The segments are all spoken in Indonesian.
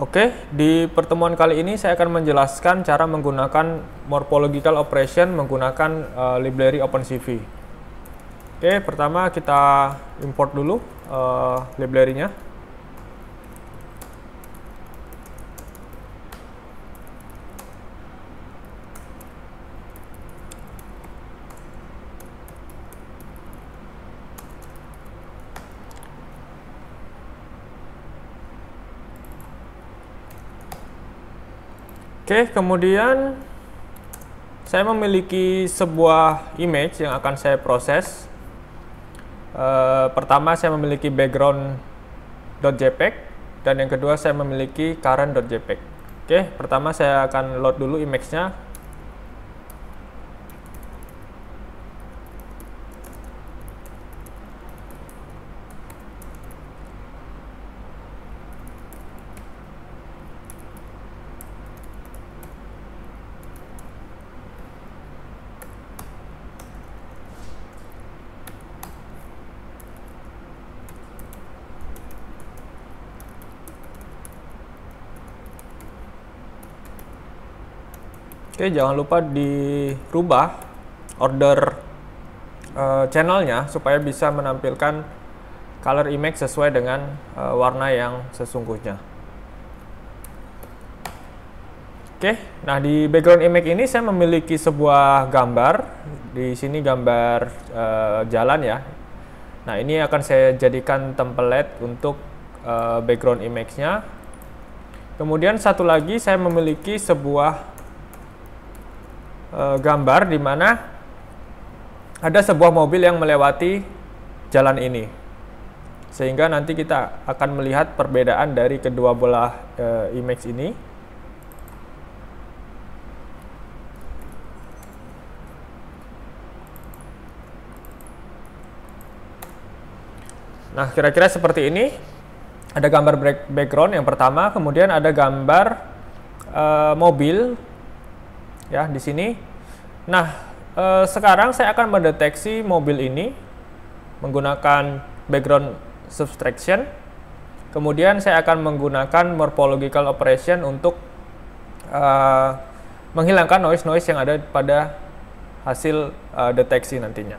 Oke, di pertemuan kali ini saya akan menjelaskan cara menggunakan morphological operation menggunakan library OpenCV. Oke, pertama kita import dulu library-nya. Oke, kemudian saya memiliki sebuah image yang akan saya proses. Pertama saya memiliki background.jpg dan yang kedua saya memiliki current.jpg. Oke, pertama saya akan load dulu image-nya. Oke, jangan lupa dirubah order channelnya supaya bisa menampilkan color image sesuai dengan warna yang sesungguhnya. Oke, nah di background image ini saya memiliki sebuah gambar. Di sini gambar jalan ya. Nah, ini akan saya jadikan template untuk background image-nya. Kemudian satu lagi saya memiliki sebuah gambar di mana ada sebuah mobil yang melewati jalan ini, sehingga nanti kita akan melihat perbedaan dari kedua belah image ini. Nah, kira-kira seperti ini. Ada gambar background yang pertama, kemudian ada gambar mobil ya di sini. Nah, sekarang saya akan mendeteksi mobil ini menggunakan background subtraction. Kemudian saya akan menggunakan morphological operation untuk menghilangkan noise-noise yang ada pada hasil deteksi nantinya.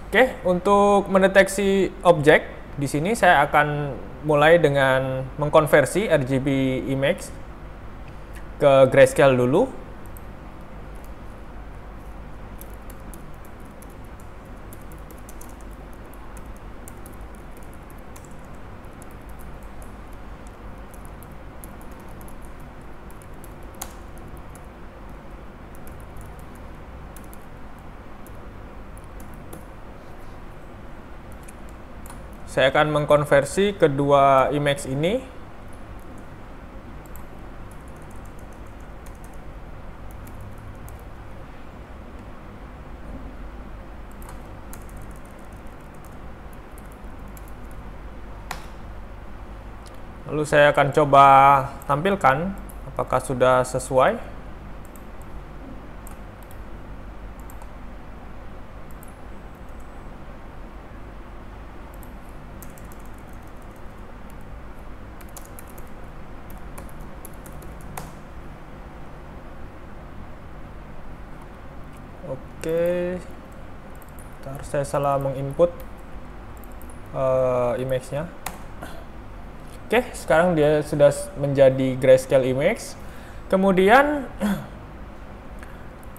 Oke, untuk mendeteksi objek di sini saya akan mulai dengan mengkonversi RGB image ke grayscale dulu. Saya akan mengkonversi kedua image ini. Lalu saya akan coba tampilkan apakah sudah sesuai. Oke, ntar saya salah menginput image-nya. Oke, sekarang dia sudah menjadi grayscale image. Kemudian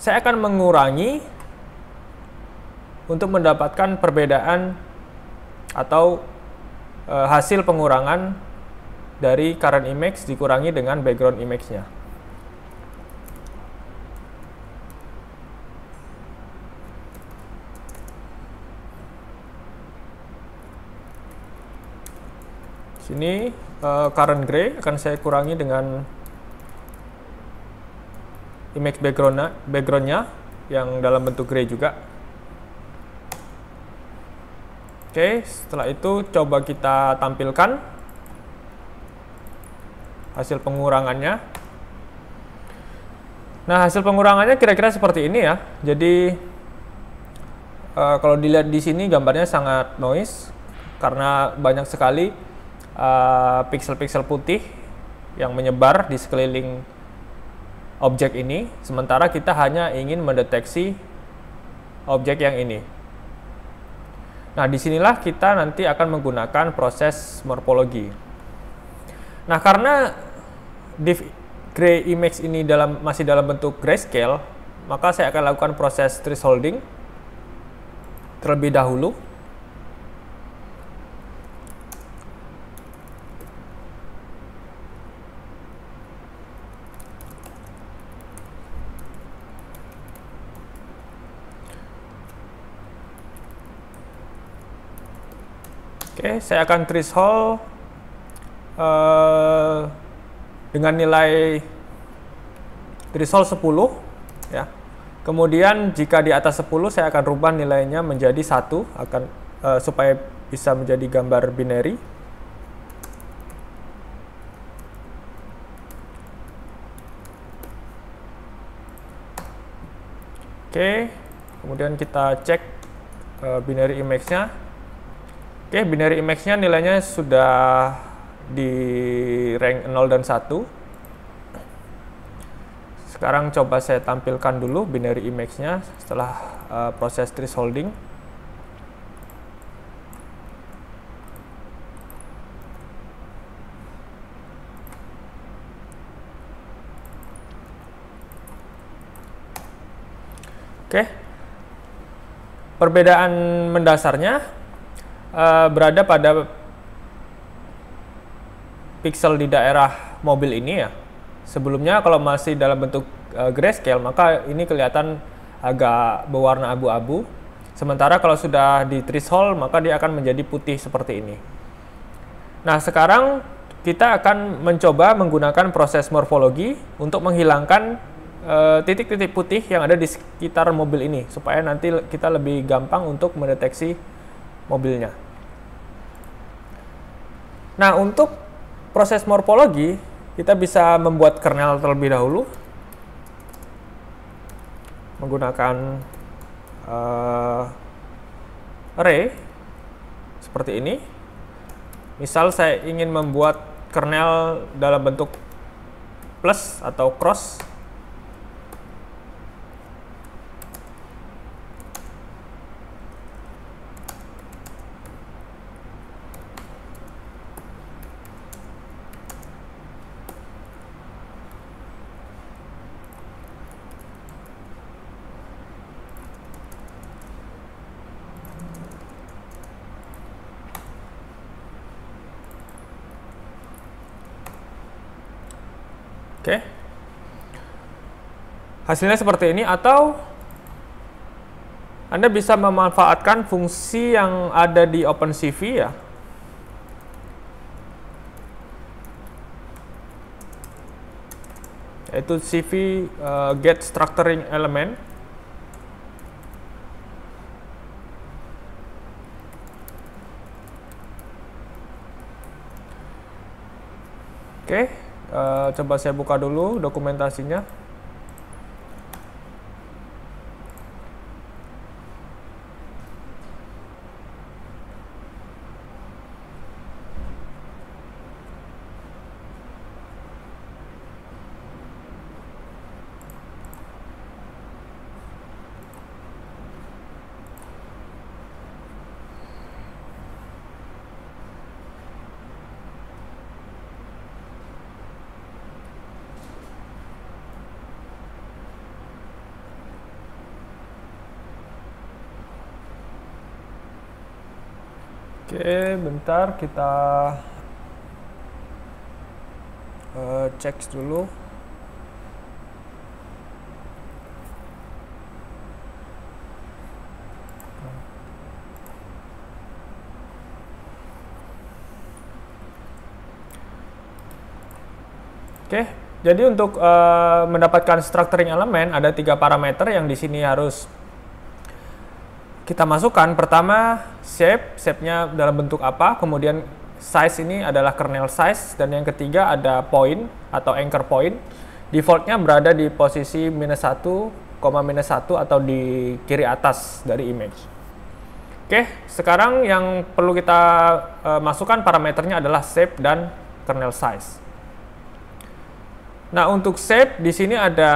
saya akan mengurangi untuk mendapatkan perbedaan atau hasil pengurangan dari current image dikurangi dengan background image-nya. Sini current gray akan saya kurangi dengan image backgroundnya yang dalam bentuk gray juga. Oke, setelah itu coba kita tampilkan hasil pengurangannya. Nah, hasil pengurangannya kira-kira seperti ini ya. Jadi kalau dilihat di sini gambarnya sangat noise karena banyak sekali pixel-pixel putih yang menyebar di sekeliling objek ini, sementara kita hanya ingin mendeteksi objek yang ini. Nah, disinilah kita nanti akan menggunakan proses morfologi. Nah, karena div gray image ini masih dalam bentuk grayscale, maka saya akan lakukan proses thresholding terlebih dahulu. Oke, saya akan threshold dengan nilai threshold 10 ya. Kemudian jika di atas 10 saya akan rubah nilainya menjadi 1 supaya bisa menjadi gambar binary. Oke, kemudian kita cek binary image-nya. Oke, binary image-nya nilainya sudah di rank 0 dan 1. Sekarang coba saya tampilkan dulu binary image-nya setelah proses thresholding. Oke, perbedaan mendasarnya berada pada pixel di daerah mobil ini ya. Sebelumnya kalau masih dalam bentuk grayscale, maka ini kelihatan agak berwarna abu-abu. Sementara kalau sudah di threshold, maka dia akan menjadi putih seperti ini. Nah, sekarang kita akan mencoba menggunakan proses morfologi untuk menghilangkan titik-titik putih yang ada di sekitar mobil ini, supaya nanti kita lebih gampang untuk mendeteksi mobilnya. Nah, untuk proses morfologi, kita bisa membuat kernel terlebih dahulu menggunakan array seperti ini. Misal saya ingin membuat kernel dalam bentuk plus atau cross. Oke, hasilnya seperti ini, atau Anda bisa memanfaatkan fungsi yang ada di OpenCV ya. Yaitu CV get structuring element. Oke. Coba saya buka dulu dokumentasinya. Oke, bentar kita cek dulu. Oke, jadi untuk mendapatkan structuring elemen ada 3 parameter yang di sini harus kita masukkan. Pertama, shape-nya dalam bentuk apa, kemudian size ini adalah kernel size, dan yang ketiga ada point atau anchor point. Defaultnya berada di posisi -1, -1 atau di kiri atas dari image. Oke, sekarang yang perlu kita masukkan parameternya adalah shape dan kernel size. Nah, untuk shape di sini ada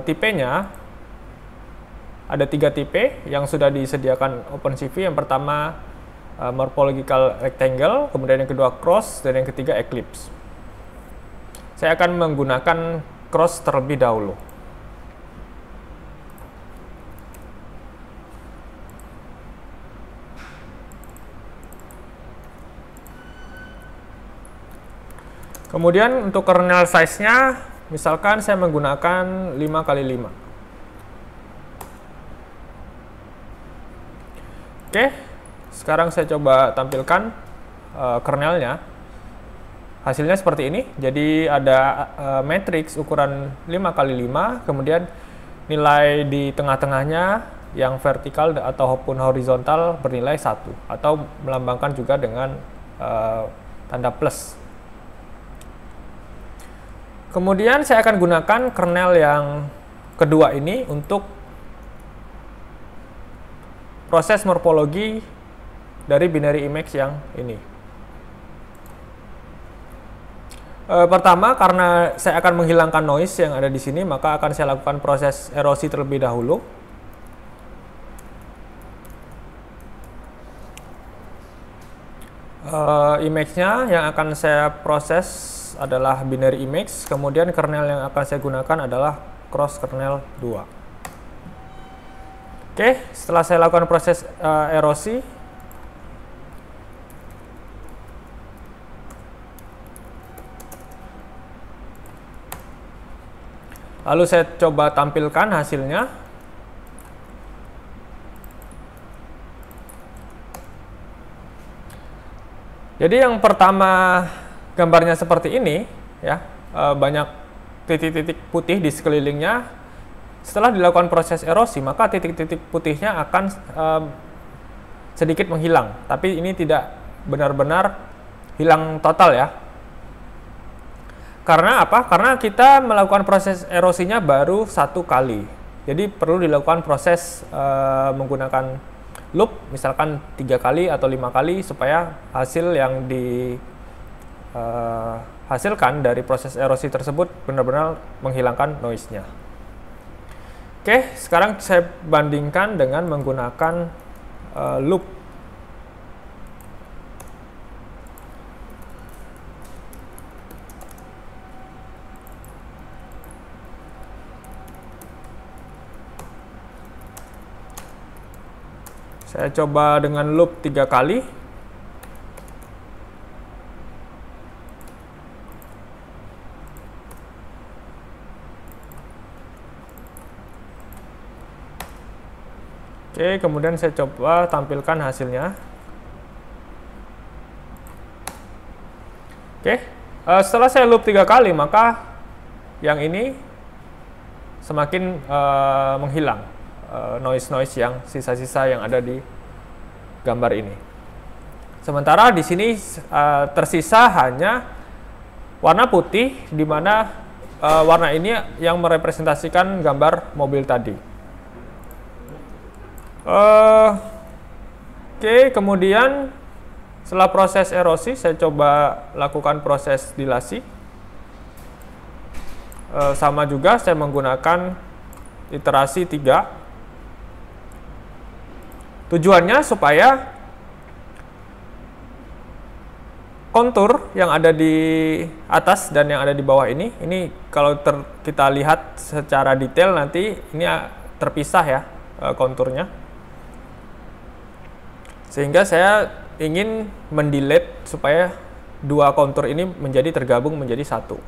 tipenya. Ada 3 tipe yang sudah disediakan OpenCV. Yang pertama morphological rectangle, kemudian yang kedua cross, dan yang ketiga eclipse. Saya akan menggunakan cross terlebih dahulu. Kemudian untuk kernel size-nya, misalkan saya menggunakan 5x5. Oke, sekarang saya coba tampilkan kernelnya. Hasilnya seperti ini. Jadi ada matriks ukuran 5x5, kemudian nilai di tengah-tengahnya yang vertikal ataupun horizontal bernilai 1, atau melambangkan juga dengan tanda plus. Kemudian saya akan gunakan kernel yang kedua ini untuk proses morfologi dari binary image yang ini. Pertama, karena saya akan menghilangkan noise yang ada di sini, maka akan saya lakukan proses erosi terlebih dahulu. Image-nya yang akan saya proses adalah binary image, kemudian kernel yang akan saya gunakan adalah cross kernel 2. Oke, setelah saya lakukan proses erosi, lalu saya coba tampilkan hasilnya. Jadi yang pertama gambarnya seperti ini, ya, banyak titik-titik putih di sekelilingnya. Setelah dilakukan proses erosi, maka titik-titik putihnya akan sedikit menghilang. Tapi ini tidak benar-benar hilang total, ya. Karena apa? Karena kita melakukan proses erosinya baru 1 kali. Jadi perlu dilakukan proses menggunakan loop, misalkan 3 kali atau 5 kali, supaya hasil yang dihasilkan dari proses erosi tersebut benar-benar menghilangkan noise-nya. Oke, sekarang saya bandingkan dengan menggunakan loop. Saya coba dengan loop 3 kali. Oke, kemudian saya coba tampilkan hasilnya. Oke, setelah saya loop 3 kali, maka yang ini semakin menghilang noise-noise yang sisa-sisa yang ada di gambar ini. Sementara di sini tersisa hanya warna putih, di mana warna ini yang merepresentasikan gambar mobil tadi. Oke, kemudian setelah proses erosi, saya coba lakukan proses dilasi. Sama juga, saya menggunakan iterasi 3. Tujuannya supaya kontur yang ada di atas dan yang ada di bawah ini kalau kita lihat secara detail nanti ini terpisah, ya, konturnya. Sehingga saya ingin mendelete supaya 2 kontur ini menjadi tergabung menjadi 1.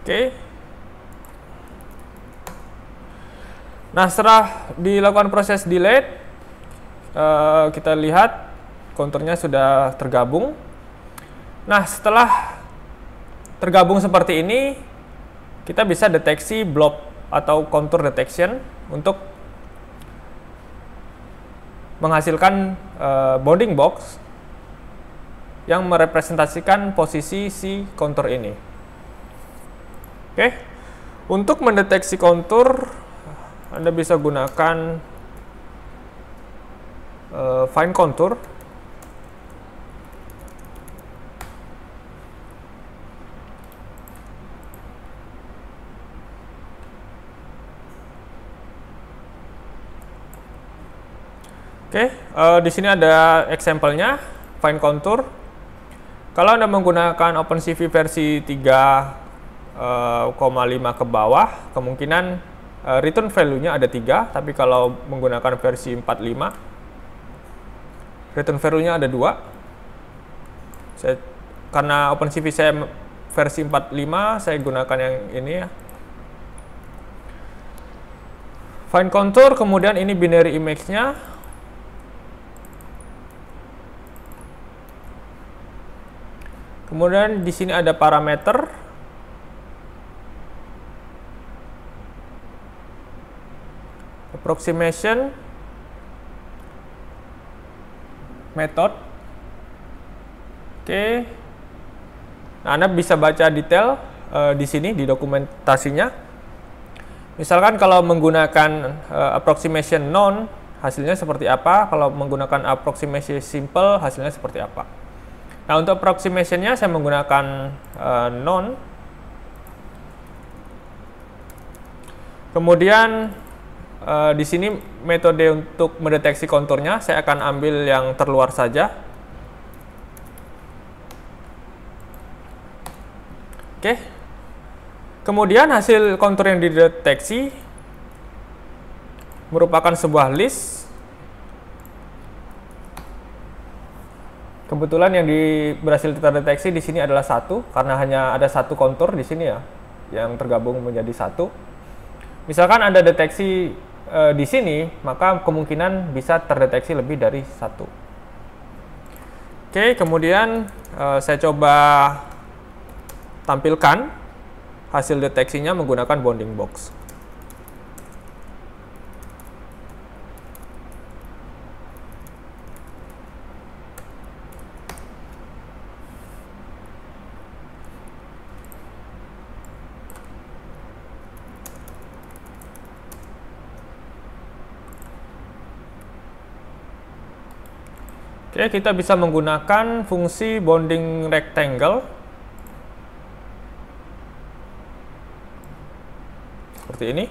Oke. Nah, setelah dilakukan proses delete, kita lihat konturnya sudah tergabung. Nah, setelah tergabung seperti ini, kita bisa deteksi blob atau contour detection untuk menghasilkan bounding box yang merepresentasikan posisi si kontur ini. Oke, untuk mendeteksi kontur, Anda bisa gunakan find contour. Oke, di sini ada example-nya, find contour. Kalau Anda menggunakan OpenCV versi 3,5 ke bawah, kemungkinan return value-nya ada 3, tapi kalau menggunakan versi 4.5, return value-nya ada 2. Karena OpenCV saya versi 4.5, saya gunakan yang ini ya. Find contour, kemudian ini binary image-nya. Kemudian di sini ada parameter. Approximation. Method. Oke. Nah, Anda bisa baca detail di sini di dokumentasinya. Misalkan kalau menggunakan approximation known, hasilnya seperti apa? Kalau menggunakan approximation simple, hasilnya seperti apa? Nah, untuk approximation-nya saya menggunakan known. Kemudian di sini metode untuk mendeteksi konturnya, saya akan ambil yang terluar saja. Oke. Kemudian hasil kontur yang dideteksi merupakan sebuah list. Kebetulan yang berhasil terdeteksi di sini adalah 1, karena hanya ada 1 kontur di sini ya, yang tergabung menjadi 1. Misalkan Anda deteksi di sini, maka kemungkinan bisa terdeteksi lebih dari 1. Oke, kemudian saya coba tampilkan hasil deteksinya menggunakan bounding box. Oke, kita bisa menggunakan fungsi bounding rectangle seperti ini.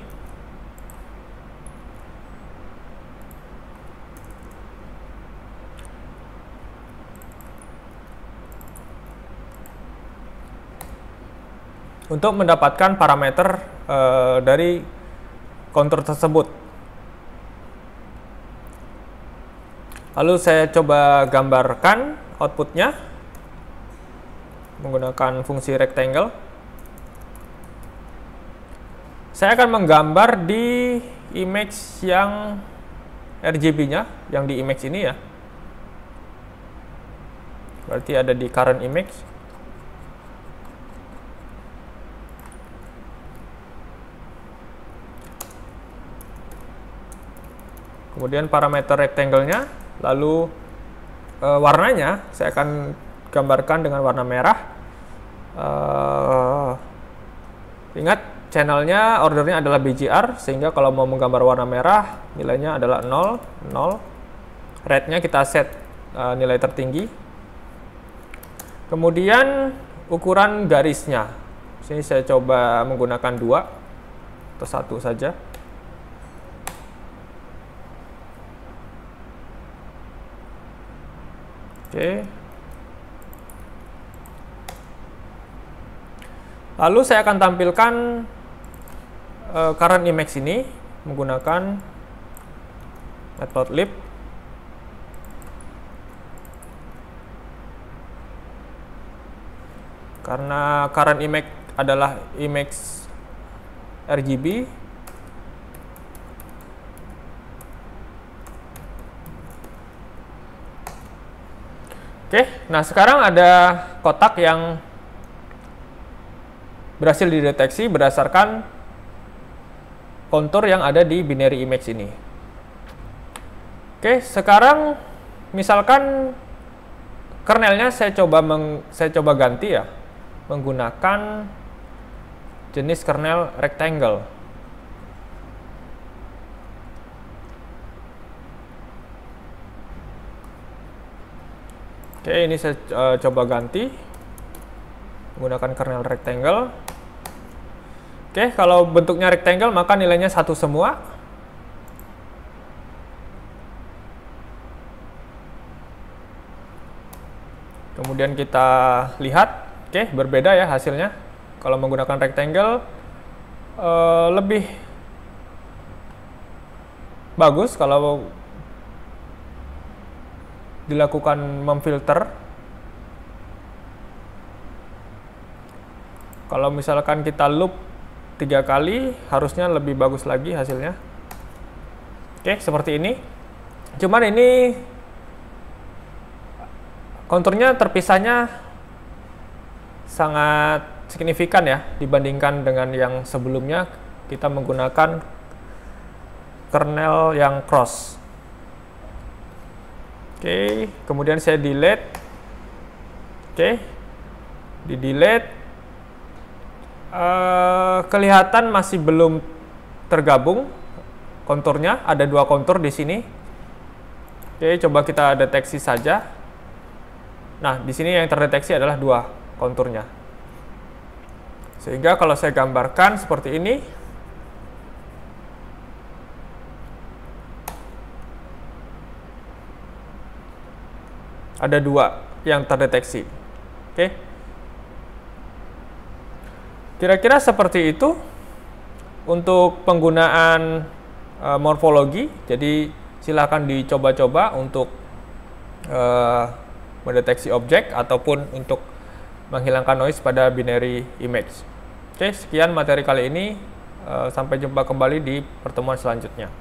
Untuk mendapatkan parameter dari kontur tersebut. Lalu saya coba gambarkan outputnya menggunakan fungsi rectangle. Saya akan menggambar di image yang RGB-nya, yang di image ini ya. Berarti ada di current image. Kemudian parameter rectangle-nya. Lalu warnanya saya akan gambarkan dengan warna merah. Ingat, channelnya ordernya adalah BGR, sehingga kalau mau menggambar warna merah nilainya adalah 0, 0. Red-nya kita set nilai tertinggi. Kemudian ukuran garisnya, sini saya coba menggunakan 2 atau 1 saja. Oke. Lalu saya akan tampilkan current image ini menggunakan matplotlib. Karena current image adalah image RGB, oke, nah sekarang ada kotak yang berhasil dideteksi berdasarkan kontur yang ada di binary image ini. Oke, sekarang misalkan kernelnya saya coba ganti ya, menggunakan jenis kernel rectangle. Oke, ini saya coba ganti menggunakan kernel rectangle. Oke, kalau bentuknya rectangle maka nilainya 1 semua. Kemudian kita lihat, oke, berbeda ya hasilnya. Kalau menggunakan rectangle lebih bagus kalau dilakukan memfilter. Kalau misalkan kita loop 3 kali, harusnya lebih bagus lagi hasilnya. Oke, seperti ini. Cuman ini konturnya terpisahnya sangat signifikan ya dibandingkan dengan yang sebelumnya kita menggunakan kernel yang cross. Oke, kemudian saya delete. Oke, di delete. Kelihatan masih belum tergabung konturnya, ada 2 kontur di sini. Oke, coba kita deteksi saja. Nah, di sini yang terdeteksi adalah 2 konturnya. Sehingga kalau saya gambarkan seperti ini, ada 2 yang terdeteksi. Oke. Kira-kira seperti itu untuk penggunaan morfologi. Jadi silakan dicoba-coba untuk mendeteksi objek ataupun untuk menghilangkan noise pada binary image. Oke, sekian materi kali ini. Sampai jumpa kembali di pertemuan selanjutnya.